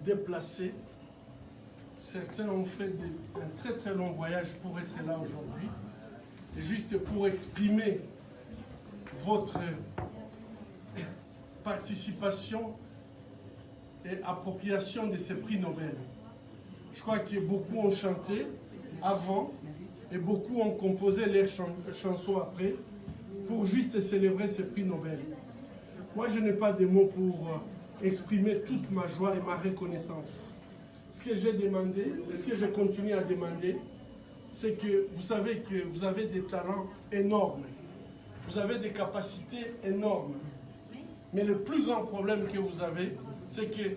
déplacés. Certains ont fait un très très long voyage pour être là aujourd'hui. Et juste pour exprimer votre participation et appropriation de ces prix Nobel. Je crois que beaucoup ont chanté avant et beaucoup ont composé leurs chansons après pour juste célébrer ces prix Nobel. Moi, je n'ai pas de mots pour exprimer toute ma joie et ma reconnaissance. Ce que j'ai demandé, et ce que je continue à demander, c'est que vous savez que vous avez des talents énormes, vous avez des capacités énormes. Mais le plus grand problème que vous avez, c'est que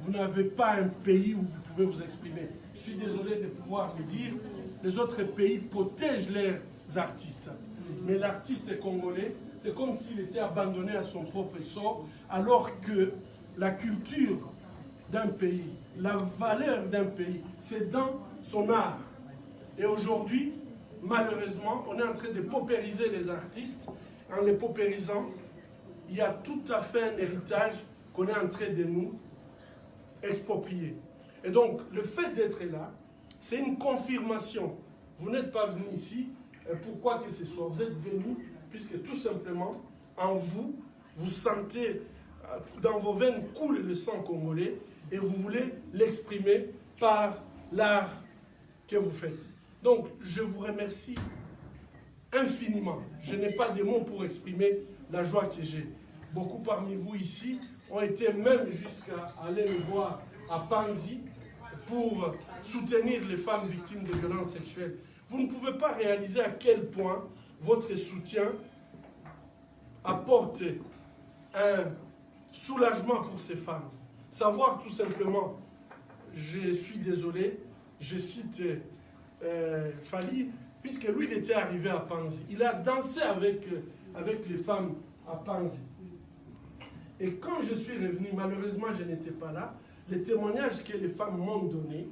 vous n'avez pas un pays où vous pouvez vous exprimer. Je suis désolé de pouvoir le dire, les autres pays protègent leurs artistes. Mais l'artiste congolais, c'est comme s'il était abandonné à son propre sort, alors que la culture d'un pays, la valeur d'un pays, c'est dans son art. Et aujourd'hui, malheureusement, on est en train de paupériser les artistes. En les paupérisant, il y a tout à fait un héritage qu'on est en train de nous exproprier. Et donc, le fait d'être là, c'est une confirmation. Vous n'êtes pas venu ici, pourquoi que ce soit. Vous êtes venu, puisque tout simplement, en vous, vous sentez, dans vos veines coule le sang congolais, et vous voulez l'exprimer par l'art que vous faites. Donc, je vous remercie infiniment. Je n'ai pas de mots pour exprimer la joie que j'ai. Beaucoup parmi vous ici ont été même jusqu'à aller me voir à Panzi pour soutenir les femmes victimes de violences sexuelles. Vous ne pouvez pas réaliser à quel point votre soutien apporte un soulagement pour ces femmes. Savoir tout simplement, je suis désolé, je cite Fali, puisque lui, il était arrivé à Panzi. Il a dansé avec les femmes à Panzi. Et quand je suis revenu, malheureusement, je n'étais pas là, les témoignages que les femmes m'ont donnés,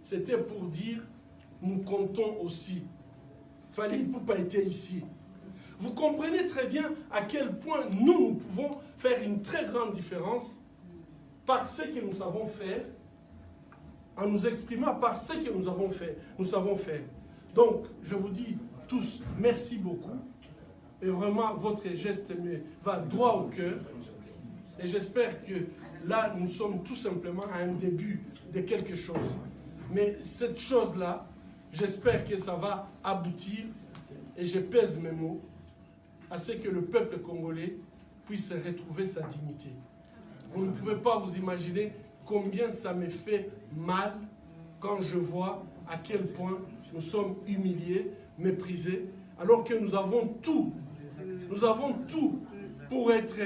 c'était pour dire, nous comptons aussi. Fali Ipupa était ici. Vous comprenez très bien à quel point nous pouvons faire une très grande différence par ce que nous savons faire, en nous exprimant par ce que nous savons faire. Donc, je vous dis tous, merci beaucoup. Et vraiment, votre geste me va droit au cœur. Et j'espère que là, nous sommes tout simplement à un début de quelque chose. Mais cette chose-là, j'espère que ça va aboutir, et je pèse mes mots, à ce que le peuple congolais puisse retrouver sa dignité. Vous ne pouvez pas vous imaginer combien ça me fait mal quand je vois à quel point nous sommes humiliés, méprisés, alors que nous avons tout pour être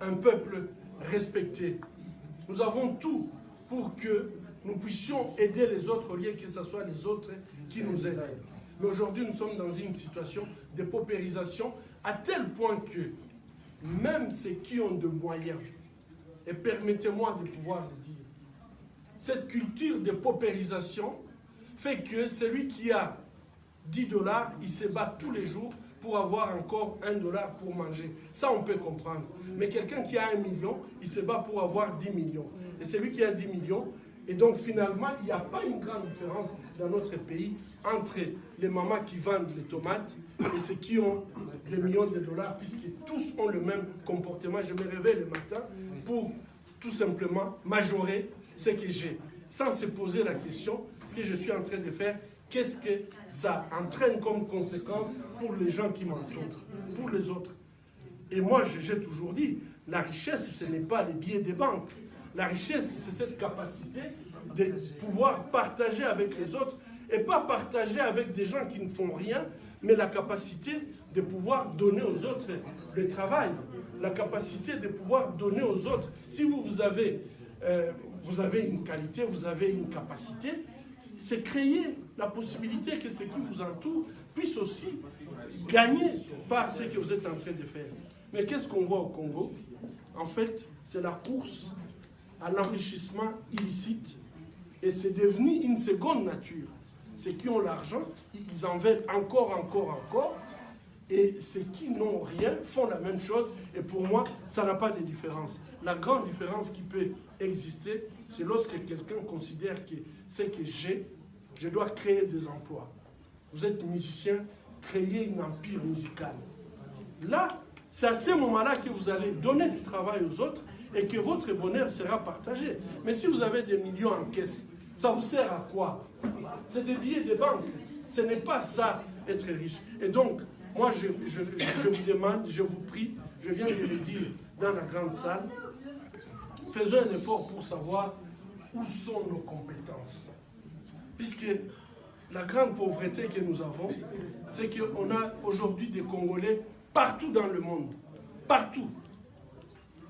un peuple respecté. Nous avons tout pour que nous puissions aider les autres au lieu que ce soit les autres qui nous aident. Mais aujourd'hui, nous sommes dans une situation de paupérisation à tel point que même ceux qui ont de moyens, et permettez-moi de pouvoir le dire, cette culture de paupérisation fait que celui qui a 10 $, il se bat tous les jours pour avoir encore 1 $ pour manger. Ça, on peut comprendre. Mais quelqu'un qui a 1 million, il se bat pour avoir 10 millions. Et celui qui a 10 millions, et donc finalement, il n'y a pas une grande différence dans notre pays entre les mamans qui vendent les tomates et ceux qui ont des millions de dollars, puisque tous ont le même comportement. Je me réveille le matin pour tout simplement majorer ce que j'ai, sans se poser la question, ce que je suis en train de faire, qu'est-ce que ça entraîne comme conséquence pour les gens qui m'entourent, pour les autres. Et moi, j'ai toujours dit, la richesse, ce n'est pas les billets des banques. La richesse, c'est cette capacité de pouvoir partager avec les autres, et pas partager avec des gens qui ne font rien, mais la capacité de pouvoir donner aux autres le travail, la capacité de pouvoir donner aux autres. Si vous avez une qualité, vous avez une capacité, c'est créer la possibilité que ceux qui vous entourent puissent aussi gagner par ce que vous êtes en train de faire. Mais qu'est-ce qu'on voit au Congo? En fait, c'est la course à l'enrichissement illicite, et c'est devenu une seconde nature. Ceux qui ont l'argent, ils en veulent encore. et ceux qui n'ont rien font la même chose. Et pour moi, ça n'a pas de différence. La grande différence qui peut exister, c'est lorsque quelqu'un considère que ce que j'ai, je dois créer des emplois. Vous êtes musicien, créez un empire musical. Là, c'est à ce moment-là que vous allez donner du travail aux autres et que votre bonheur sera partagé. Mais si vous avez des millions en caisse, ça vous sert à quoi? C'est des billets de banque. Ce n'est pas ça, être riche. Et donc, moi, je vous demande, je vous prie, je viens de le dire dans la grande salle, faisons un effort pour savoir où sont nos compétences. Puisque la grande pauvreté que nous avons, c'est qu'on a aujourd'hui des Congolais partout dans le monde. Partout.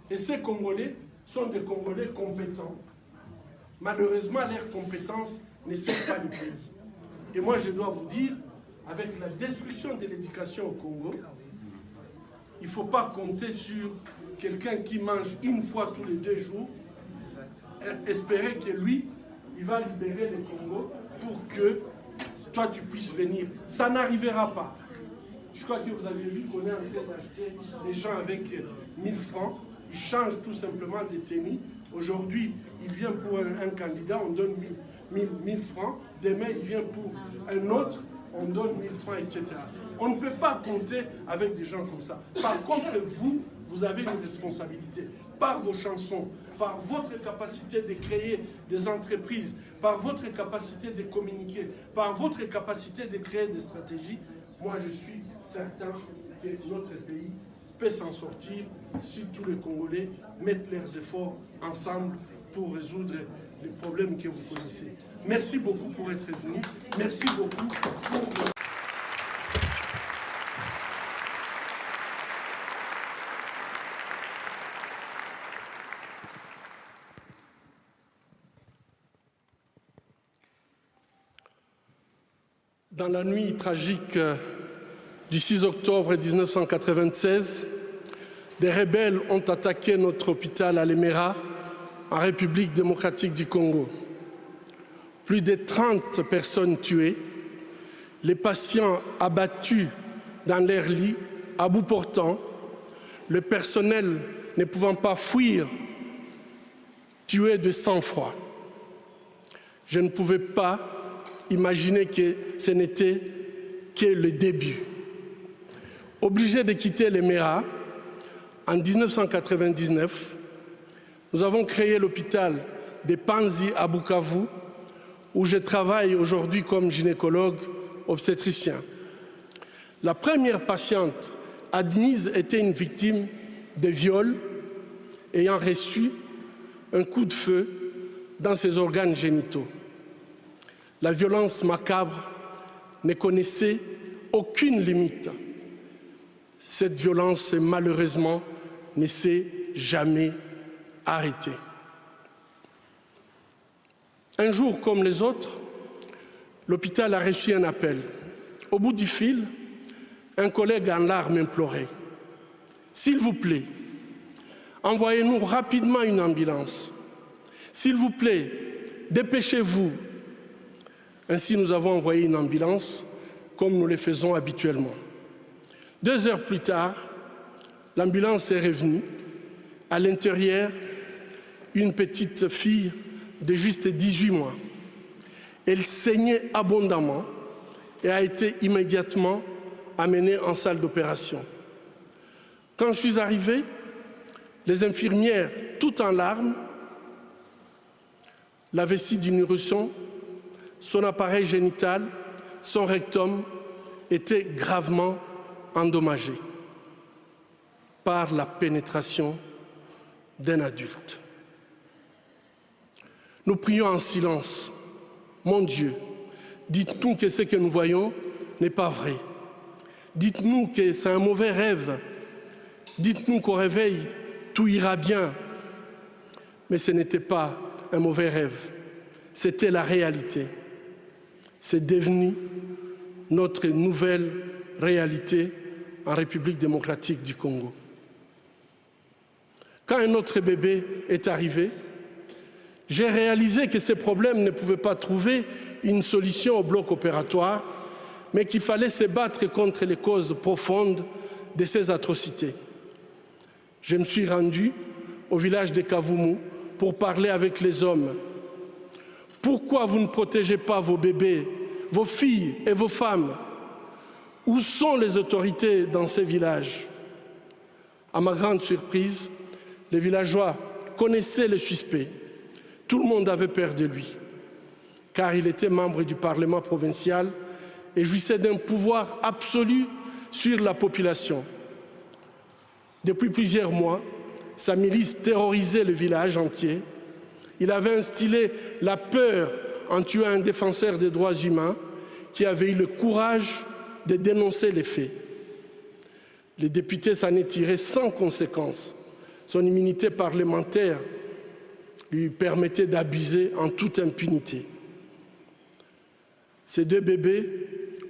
Et ces Congolais sont des Congolais compétents. Malheureusement, leurs compétences ne servent pas le pays. Et moi, je dois vous dire, avec la destruction de l'éducation au Congo, il ne faut pas compter sur quelqu'un qui mange une fois tous les 2 jours, espérer que lui, il va libérer le Congo pour que toi, tu puisses venir. Ça n'arrivera pas. Je crois que vous avez vu qu'on est en train d'acheter des gens avec 1000 francs. Ils changent tout simplement de tenue. Aujourd'hui, il vient pour un candidat, on donne 1000 francs. Demain, il vient pour un autre, on donne 1000 francs, etc. On ne peut pas compter avec des gens comme ça. Par contre, vous avez une responsabilité. Par vos chansons, par votre capacité de créer des entreprises, par votre capacité de communiquer, par votre capacité de créer des stratégies, moi je suis certain que notre pays peut s'en sortir si tous les Congolais mettent leurs efforts ensemble pour résoudre les problèmes que vous connaissez. Merci beaucoup pour être venu. Merci beaucoup pour... Dans la nuit tragique du 6 octobre 1996, des rebelles ont attaqué notre hôpital à Lemera, en République démocratique du Congo. Plus de 30 personnes tuées, les patients abattus dans leur lit, à bout portant, le personnel ne pouvant pas fuir, tué de sang-froid. Je ne pouvais pas imaginer que ce n'était que le début. Obligé de quitter Lemera, en 1999, nous avons créé l'hôpital de Panzi à Bukavu, où je travaille aujourd'hui comme gynécologue obstétricien. La première patiente admise était une victime de viol ayant reçu un coup de feu dans ses organes génitaux. La violence macabre ne connaissait aucune limite. Cette violence, malheureusement, ne s'est jamais arrêtée. Un jour comme les autres, l'hôpital a reçu un appel. Au bout du fil, un collègue en larmes implorait « S'il vous plaît, envoyez-nous rapidement une ambulance. S'il vous plaît, dépêchez-vous. » Ainsi, nous avons envoyé une ambulance, comme nous le faisons habituellement. 2 heures plus tard, l'ambulance est revenue. À l'intérieur, une petite fille de juste 18 mois. Elle saignait abondamment et a été immédiatement amenée en salle d'opération. Quand je suis arrivé, les infirmières, toutes en larmes, la vessie du nourrisson, son appareil génital, son rectum étaient gravement endommagés par la pénétration d'un adulte. Nous prions en silence. Mon Dieu, dites-nous que ce que nous voyons n'est pas vrai. Dites-nous que c'est un mauvais rêve. Dites-nous qu'au réveil, tout ira bien. Mais ce n'était pas un mauvais rêve. C'était la réalité. C'est devenu notre nouvelle réalité en République démocratique du Congo. Quand un autre bébé est arrivé, j'ai réalisé que ces problèmes ne pouvaient pas trouver une solution au bloc opératoire, mais qu'il fallait se battre contre les causes profondes de ces atrocités. Je me suis rendu au village de Kavumu pour parler avec les hommes. Pourquoi vous ne protégez pas vos bébés, vos filles et vos femmes? Où sont les autorités dans ces villages? À ma grande surprise, les villageois connaissaient le suspect. Tout le monde avait peur de lui, car il était membre du Parlement provincial et jouissait d'un pouvoir absolu sur la population. Depuis plusieurs mois, sa milice terrorisait le village entier. Il avait instillé la peur en tuant un défenseur des droits humains qui avait eu le courage de dénoncer les faits. Les députés s'en est tiré sans conséquence. Son immunité parlementaire lui permettait d'abuser en toute impunité. Ces deux bébés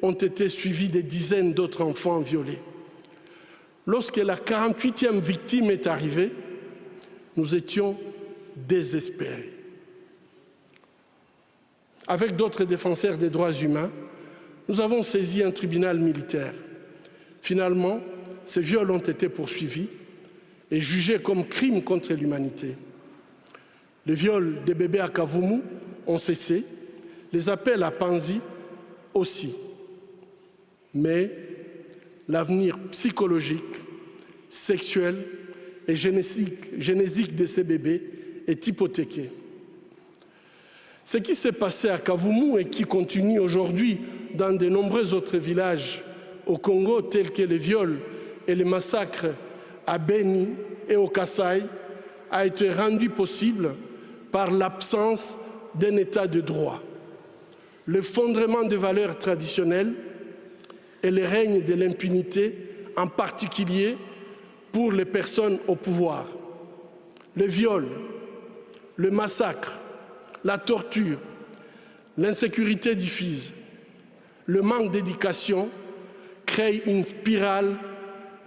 ont été suivis des dizaines d'autres enfants violés. Lorsque la 48e victime est arrivée, nous étions désespérés. Avec d'autres défenseurs des droits humains, nous avons saisi un tribunal militaire. Finalement, ces viols ont été poursuivis et jugés comme crimes contre l'humanité. Les viols des bébés à Kavumu ont cessé, les appels à Panzi aussi. Mais l'avenir psychologique, sexuel et génésique de ces bébés est hypothéqué. Ce qui s'est passé à Kavumu et qui continue aujourd'hui dans de nombreux autres villages au Congo, tels que les viols et les massacres à Beni et au Kasaï, a été rendu possible par l'absence d'un état de droit, l'effondrement de valeurs traditionnelles et le règne de l'impunité, en particulier pour les personnes au pouvoir. Le viol, le massacre, la torture, l'insécurité diffuse, le manque d'éducation créent une spirale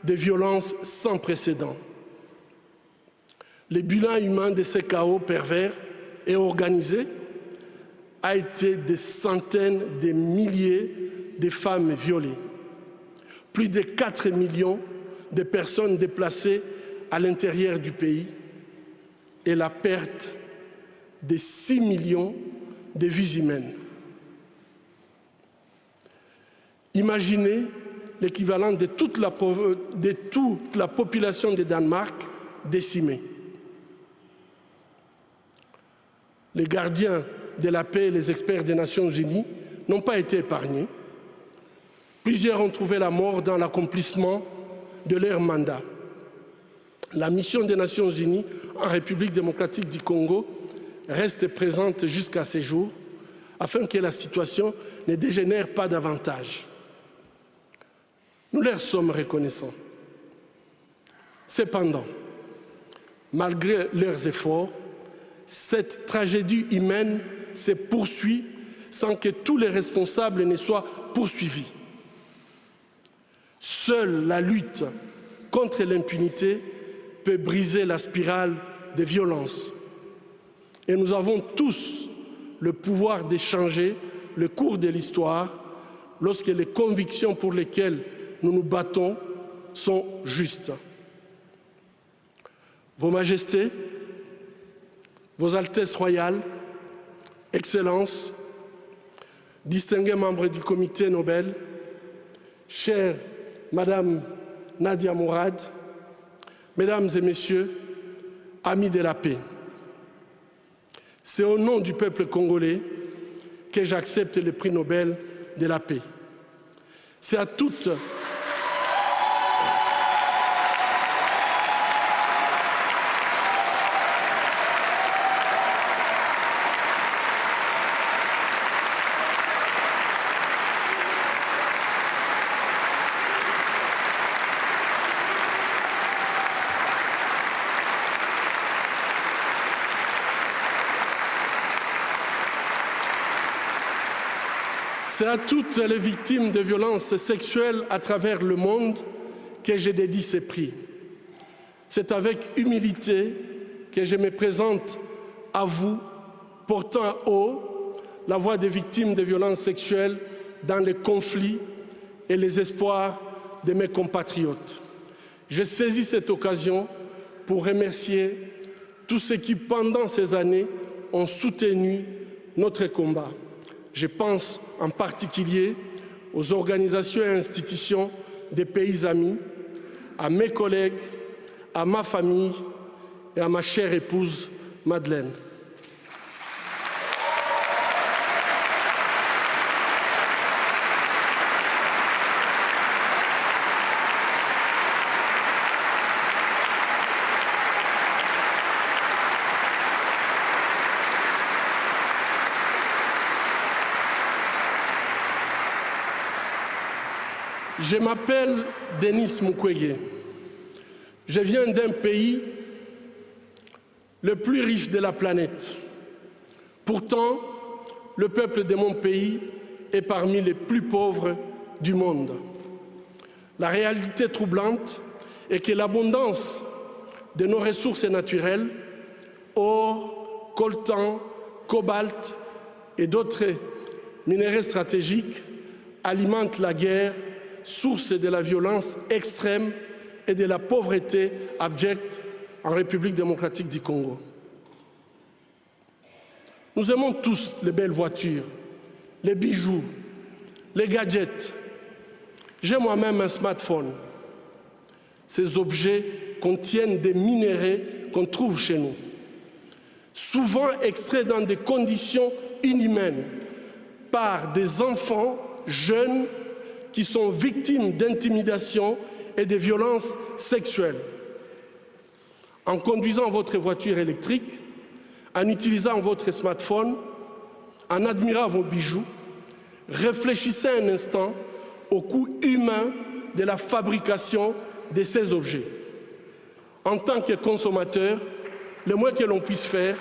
de violence sans précédent. Le bilan humain de ces chaos pervers et organisés a été des centaines de milliers de femmes violées, plus de 4 millions de personnes déplacées à l'intérieur du pays et la perte de 6 millions de vies humaines. Imaginez l'équivalent de toute la population de Danemark décimée. Les gardiens de la paix et les experts des Nations Unies n'ont pas été épargnés. Plusieurs ont trouvé la mort dans l'accomplissement de leur mandat. La mission des Nations Unies en République démocratique du Congo reste présente jusqu'à ces jours afin que la situation ne dégénère pas davantage. Nous leur sommes reconnaissants. Cependant, malgré leurs efforts, cette tragédie humaine se poursuit sans que tous les responsables ne soient poursuivis. Seule la lutte contre l'impunité peut briser la spirale de violence. Et nous avons tous le pouvoir de changer le cours de l'histoire lorsque les convictions pour lesquelles nous nous battons sont justes. Vos Majestés, Vos Altesses royales, Excellences, distingués membres du Comité Nobel, chère Madame Nadia Mourad, Mesdames et Messieurs, amis de la paix, c'est au nom du peuple congolais que j'accepte le prix Nobel de la paix. C'est à toutes les victimes de violences sexuelles à travers le monde que je dédie ces prix. C'est avec humilité que je me présente à vous, portant haut la voix des victimes de violences sexuelles dans les conflits et les espoirs de mes compatriotes. Je saisis cette occasion pour remercier tous ceux qui, pendant ces années, ont soutenu notre combat. Je pense en particulier aux organisations et institutions des pays amis, à mes collègues, à ma famille et à ma chère épouse Madeleine. Je m'appelle Denis Mukwege. Je viens d'un pays le plus riche de la planète. Pourtant, le peuple de mon pays est parmi les plus pauvres du monde. La réalité troublante est que l'abondance de nos ressources naturelles, or, coltan, cobalt et d'autres minéraux stratégiques, alimente la guerre, source de la violence extrême et de la pauvreté abjecte en République démocratique du Congo. Nous aimons tous les belles voitures, les bijoux, les gadgets. J'ai moi-même un smartphone. Ces objets contiennent des minéraux qu'on trouve chez nous, souvent extraits dans des conditions inhumaines par des enfants jeunes qui sont victimes d'intimidation et de violences sexuelles. En conduisant votre voiture électrique, en utilisant votre smartphone, en admirant vos bijoux, réfléchissez un instant au coût humain de la fabrication de ces objets. En tant que consommateur, le moins que l'on puisse faire,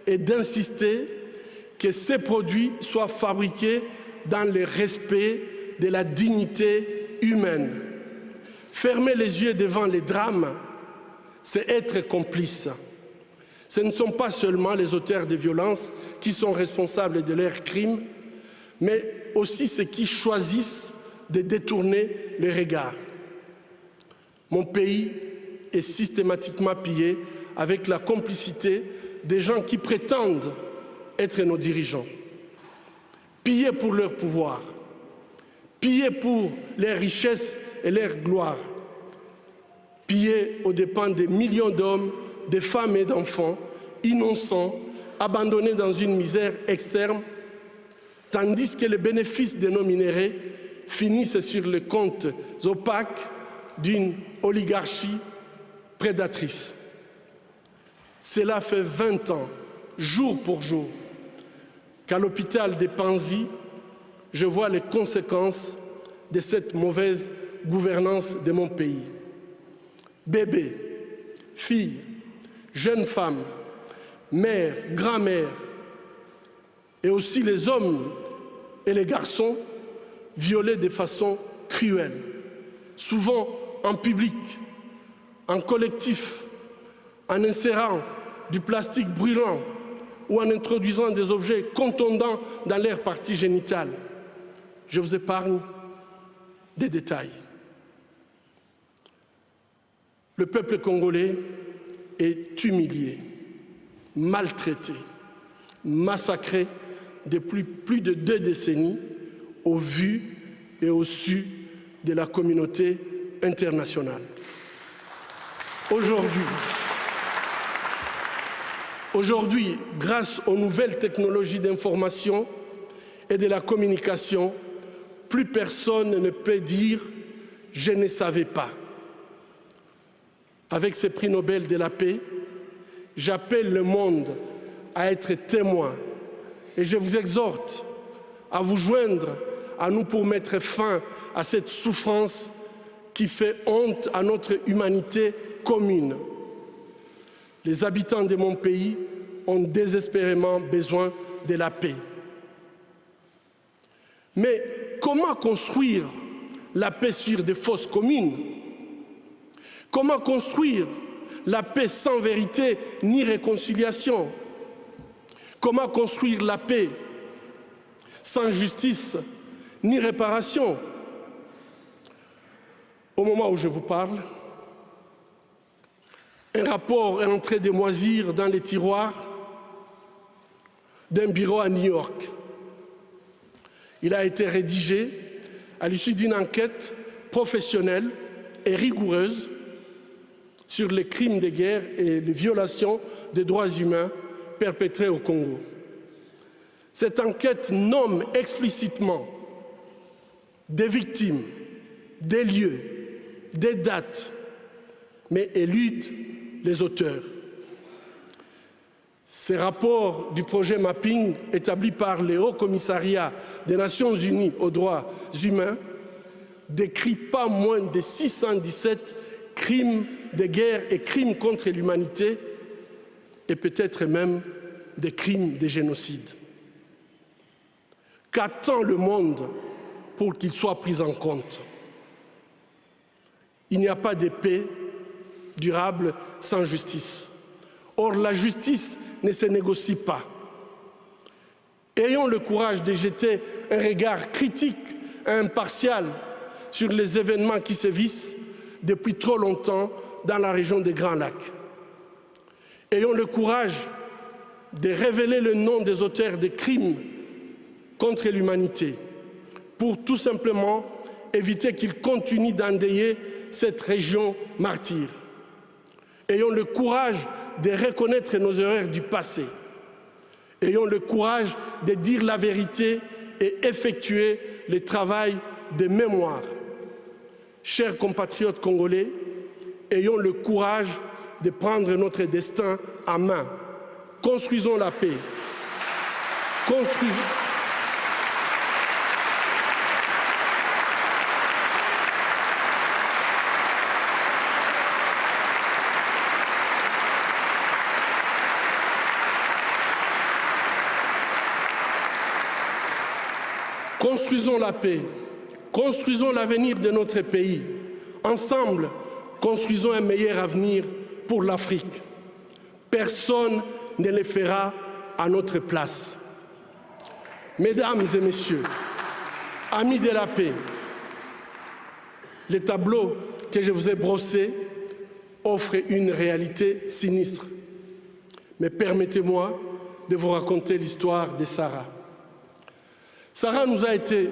est d'insister que ces produits soient fabriqués dans le respect de la dignité humaine. Fermer les yeux devant les drames, c'est être complice. Ce ne sont pas seulement les auteurs de violences qui sont responsables de leurs crimes, mais aussi ceux qui choisissent de détourner les regards. Mon pays est systématiquement pillé avec la complicité des gens qui prétendent être nos dirigeants. Pillés pour leur pouvoir, pillés pour leurs richesses et leur gloire, pillés aux dépens des millions d'hommes, de femmes et d'enfants innocents, abandonnés dans une misère externe, tandis que les bénéfices de nos minéraux finissent sur les comptes opaques d'une oligarchie prédatrice. Cela fait 20 ans, jour pour jour, qu'à l'hôpital de Panzi, je vois les conséquences de cette mauvaise gouvernance de mon pays. Bébés, filles, jeunes femmes, mères, grand-mères, et aussi les hommes et les garçons violés de façon cruelle, souvent en public, en collectif, en insérant du plastique brûlant ou en introduisant des objets contondants dans leurs parties génitales. Je vous épargne des détails. Le peuple congolais est humilié, maltraité, massacré depuis plus de 2 décennies au vu et au su de la communauté internationale. Aujourd'hui, grâce aux nouvelles technologies d'information et de la communication, plus personne ne peut dire « je ne savais pas ». Avec ces prix Nobel de la paix, j'appelle le monde à être témoin et je vous exhorte à vous joindre à nous pour mettre fin à cette souffrance qui fait honte à notre humanité commune. Les habitants de mon pays ont désespérément besoin de la paix. Mais comment construire la paix sur des fausses communes? Comment construire la paix sans vérité ni réconciliation? Comment construire la paix sans justice ni réparation? Au moment où je vous parle, un rapport est en train de moisir dans les tiroirs d'un bureau à New York. Il a été rédigé à l'issue d'une enquête professionnelle et rigoureuse sur les crimes de guerre et les violations des droits humains perpétrés au Congo. Cette enquête nomme explicitement des victimes, des lieux, des dates, mais élude les auteurs. Ces rapports du projet Mapping, établi par le Haut Commissariat des Nations Unies aux droits humains, décrit pas moins de 617 crimes de guerre et crimes contre l'humanité, et peut-être même des crimes de génocide. Qu'attend le monde pour qu'il soit pris en compte? Il n'y a pas de paix durable sans justice. Or, la justice ne se négocie pas. Ayons le courage de jeter un regard critique et impartial sur les événements qui sévissent depuis trop longtemps dans la région des Grands Lacs. Ayons le courage de révéler le nom des auteurs des crimes contre l'humanité pour tout simplement éviter qu'ils continuent d'endeuiller cette région martyre. Ayons le courage de reconnaître nos erreurs du passé. Ayons le courage de dire la vérité et effectuer le travail de mémoire. Chers compatriotes congolais, ayons le courage de prendre notre destin en main. Construisons la paix. Construisons la paix, construisons l'avenir de notre pays. Ensemble, construisons un meilleur avenir pour l'Afrique. Personne ne le fera à notre place. Mesdames et messieurs, amis de la paix, le tableau que je vous ai brossé offre une réalité sinistre. Mais permettez-moi de vous raconter l'histoire de Sarah. Sarah nous a été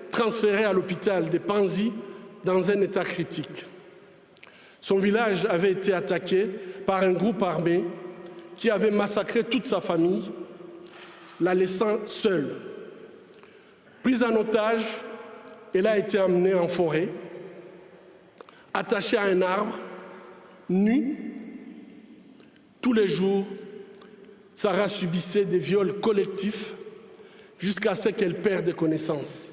transférée à l'hôpital de Panzi dans un état critique. Son village avait été attaqué par un groupe armé qui avait massacré toute sa famille, la laissant seule. Prise en otage, elle a été emmenée en forêt, attachée à un arbre, nue. Tous les jours, Sarah subissait des viols collectifs jusqu'à ce qu'elle perde connaissance.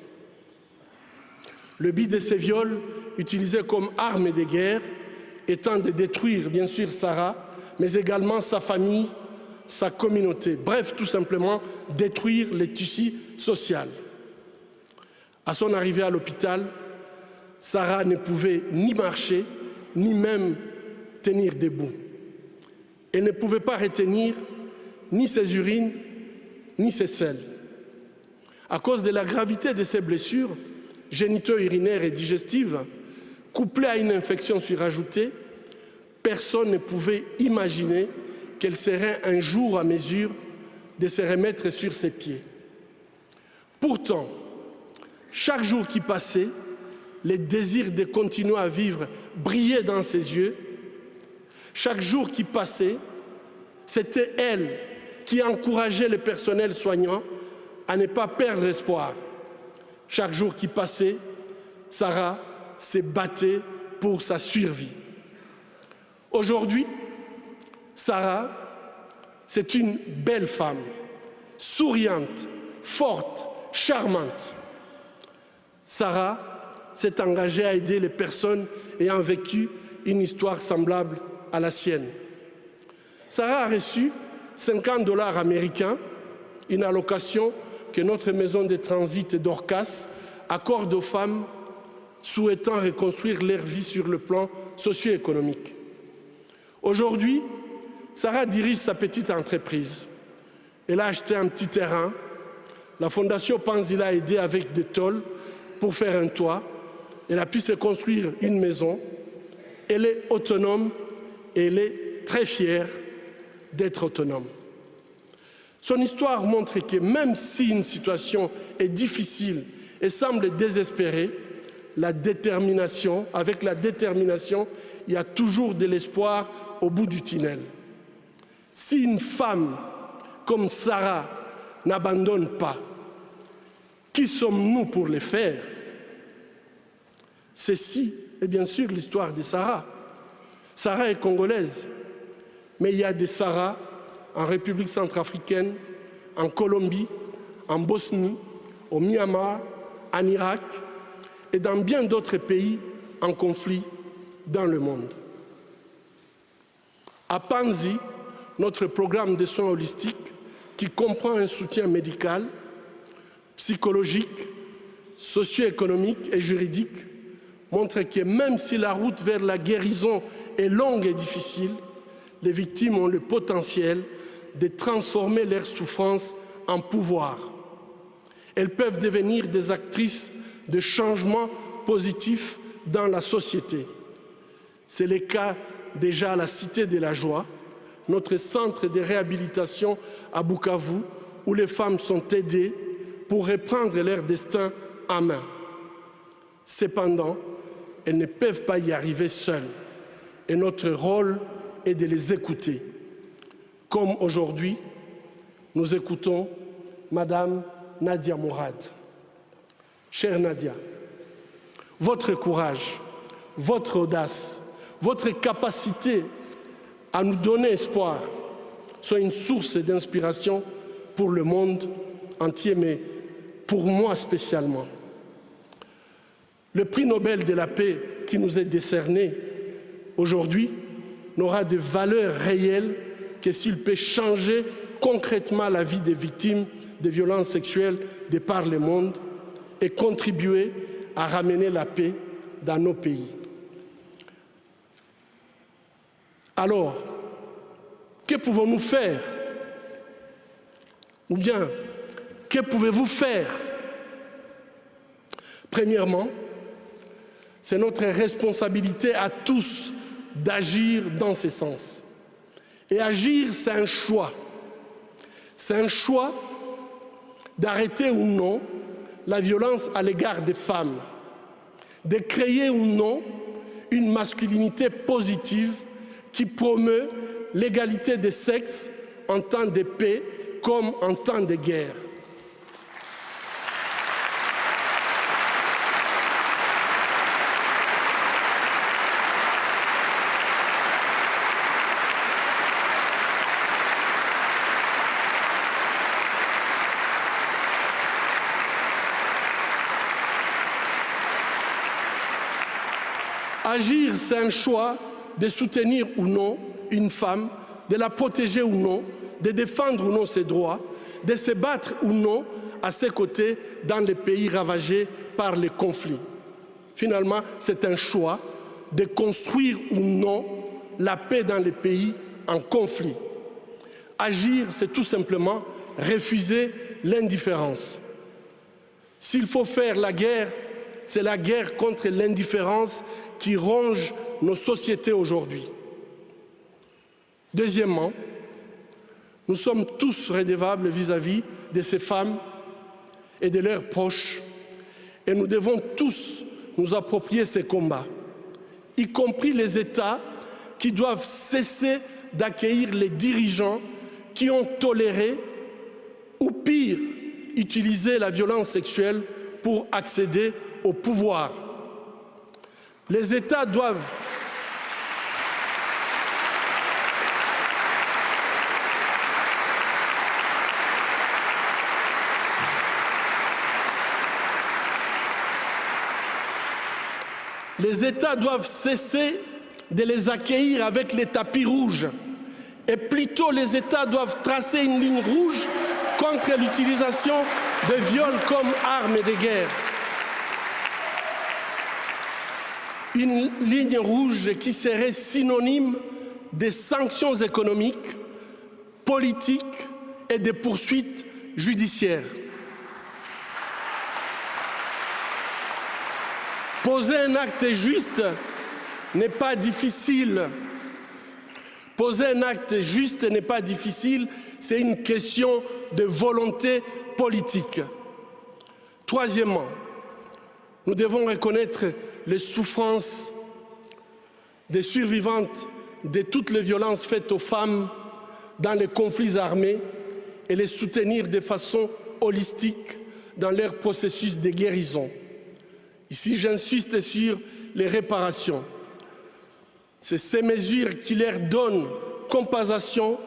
Le but de ces viols, utilisés comme arme de guerre, étant de détruire bien sûr Sarah, mais également sa famille, sa communauté. Bref, tout simplement, détruire le tissu social. À son arrivée à l'hôpital, Sarah ne pouvait ni marcher, ni même tenir debout. Elle ne pouvait pas retenir ni ses urines, ni ses selles. À cause de la gravité de ses blessures, génito-urinaires et digestives, couplées à une infection surajoutée, personne ne pouvait imaginer qu'elle serait un jour à mesure de se remettre sur ses pieds. Pourtant, chaque jour qui passait, le désir de continuer à vivre brillait dans ses yeux. Chaque jour qui passait, c'était elle qui encourageait le personnel soignant à ne pas perdre espoir. Chaque jour qui passait, Sarah se battait pour sa survie. Aujourd'hui, Sarah, c'est une belle femme, souriante, forte, charmante. Sarah s'est engagée à aider les personnes ayant vécu une histoire semblable à la sienne. Sarah a reçu $50 américains, une allocation que notre maison de transit d'Orcas accorde aux femmes souhaitant reconstruire leur vie sur le plan socio-économique. Aujourd'hui, Sarah dirige sa petite entreprise. Elle a acheté un petit terrain. La Fondation Panzi l'a aidé avec des tôles pour faire un toit. Elle a pu se construire une maison. Elle est autonome et elle est très fière d'être autonome. Son histoire montre que même si une situation est difficile et semble désespérée, avec la détermination, il y a toujours de l'espoir au bout du tunnel. Si une femme comme Sarah n'abandonne pas, qui sommes-nous pour le faire? Ceci est bien sûr l'histoire de Sarah. Sarah est congolaise, mais il y a des Sarah en République centrafricaine, en Colombie, en Bosnie, au Myanmar, en Irak et dans bien d'autres pays en conflit dans le monde. À Panzi, notre programme de soins holistiques, qui comprend un soutien médical, psychologique, socio-économique et juridique, montre que même si la route vers la guérison est longue et difficile, les victimes ont le potentiel de transformer leur souffrance en pouvoir. Elles peuvent devenir des actrices de changements positifs dans la société. C'est le cas déjà à la Cité de la Joie, notre centre de réhabilitation à Bukavu, où les femmes sont aidées pour reprendre leur destin en main. Cependant, elles ne peuvent pas y arriver seules et notre rôle est de les écouter. Comme aujourd'hui, nous écoutons Madame Nadia Mourad. Chère Nadia, votre courage, votre audace, votre capacité à nous donner espoir soit une source d'inspiration pour le monde entier, mais pour moi spécialement. Le prix Nobel de la paix qui nous est décerné aujourd'hui n'aura de valeur réelle que s'il peut changer concrètement la vie des victimes de violences sexuelles de par le monde et contribuer à ramener la paix dans nos pays. Alors, que pouvons-nous faire? Ou bien, que pouvez-vous faire? Premièrement, c'est notre responsabilité à tous d'agir dans ce sens. Et agir, c'est un choix. C'est un choix d'arrêter ou non la violence à l'égard des femmes, de créer ou non une masculinité positive qui promeut l'égalité des sexes en temps de paix comme en temps de guerre. Agir, c'est un choix de soutenir ou non une femme, de la protéger ou non, de défendre ou non ses droits, de se battre ou non à ses côtés dans les pays ravagés par les conflits. Finalement, c'est un choix de construire ou non la paix dans les pays en conflit. Agir, c'est tout simplement refuser l'indifférence. S'il faut faire la guerre, c'est la guerre contre l'indifférence qui ronge nos sociétés aujourd'hui. Deuxièmement, nous sommes tous redevables vis-à-vis de ces femmes et de leurs proches et nous devons tous nous approprier ces combats, y compris les États qui doivent cesser d'accueillir les dirigeants qui ont toléré ou pire, utilisé la violence sexuelle pour accéder au pouvoir. Les États doivent cesser de les accueillir avec les tapis rouges et plutôt les États doivent tracer une ligne rouge contre l'utilisation de viols comme armes de guerre. Une ligne rouge qui serait synonyme des sanctions économiques, politiques et des poursuites judiciaires. Poser un acte juste n'est pas difficile. Poser un acte juste n'est pas difficile, c'est une question de volonté politique. Troisièmement, nous devons reconnaître les souffrances des survivantes de toutes les violences faites aux femmes dans les conflits armés et les soutenir de façon holistique dans leur processus de guérison. Ici, j'insiste sur les réparations. C'est ces mesures qui leur donnent compensation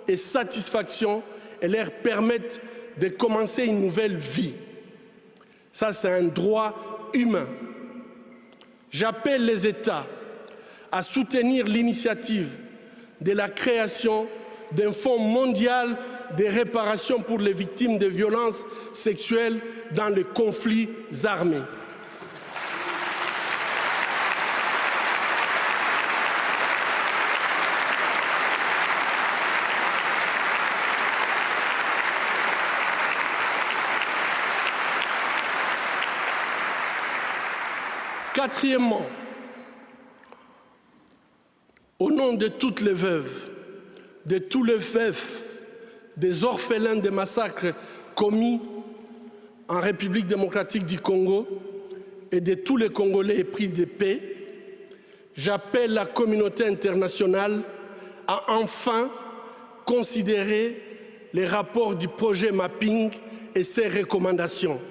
et satisfaction et leur permettent de commencer une nouvelle vie. Ça, c'est un droit humain. J'appelle les États à soutenir l'initiative de la création d'un fonds mondial de réparation pour les victimes de violences sexuelles dans les conflits armés. Quatrièmement, au nom de toutes les veuves, de tous les veufs, des orphelins des massacres commis en République démocratique du Congo et de tous les Congolais épris de paix, j'appelle la communauté internationale à enfin considérer les rapports du projet Mapping et ses recommandations.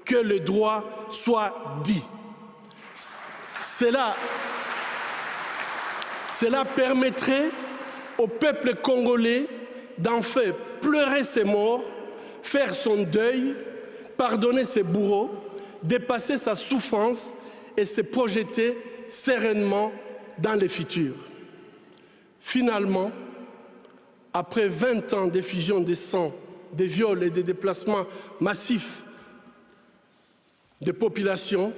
Que le droit soit dit. Cela permettrait au peuple congolais d'enfin pleurer ses morts, faire son deuil, pardonner ses bourreaux, dépasser sa souffrance et se projeter sereinement dans le futur. Finalement, après 20 ans d'effusion de sang, de viols et de déplacements massifs de populations,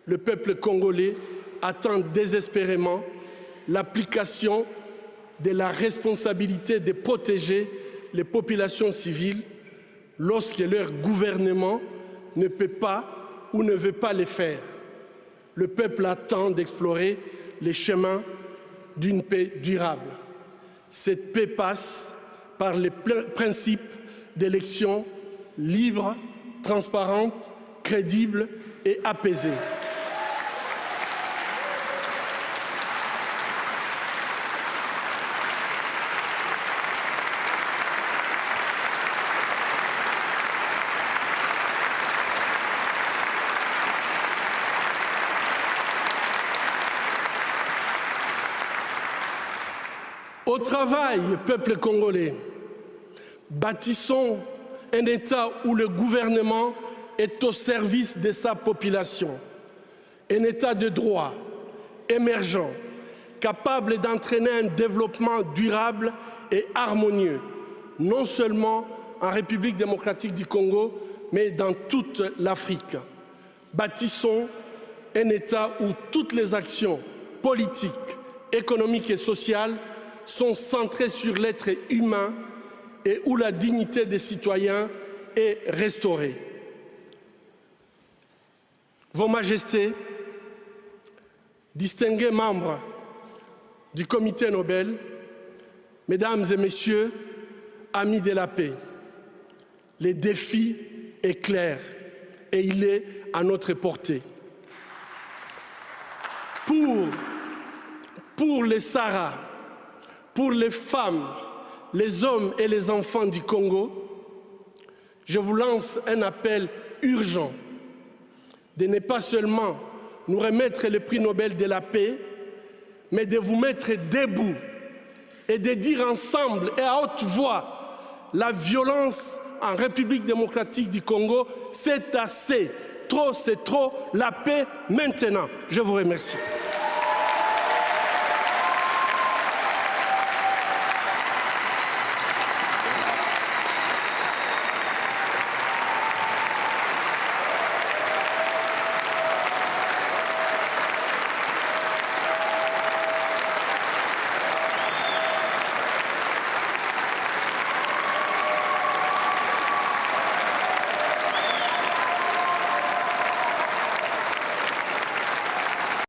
le peuple congolais attend désespérément l'application de la responsabilité de protéger les populations civiles lorsque leur gouvernement ne peut pas ou ne veut pas le faire. Le peuple attend d'explorer les chemins d'une paix durable. Cette paix passe par les principes d'élections libres, transparentes, crédibles et apaisées. Au travail, peuple congolais, bâtissons un État où le gouvernement est au service de sa population. Un État de droit, émergent, capable d'entraîner un développement durable et harmonieux, non seulement en République démocratique du Congo, mais dans toute l'Afrique. Bâtissons un État où toutes les actions politiques, économiques et sociales sont centrées sur l'être humain et où la dignité des citoyens est restaurée. Vos Majestés, distingués membres du Comité Nobel, Mesdames et Messieurs, amis de la paix, le défi est clair et il est à notre portée. Pour les Sahara, pour les femmes, les hommes et les enfants du Congo, je vous lance un appel urgent de ne pas seulement nous remettre le prix Nobel de la paix, mais de vous mettre debout et de dire ensemble et à haute voix, la violence en République démocratique du Congo, c'est assez, trop c'est trop, la paix maintenant. Je vous remercie.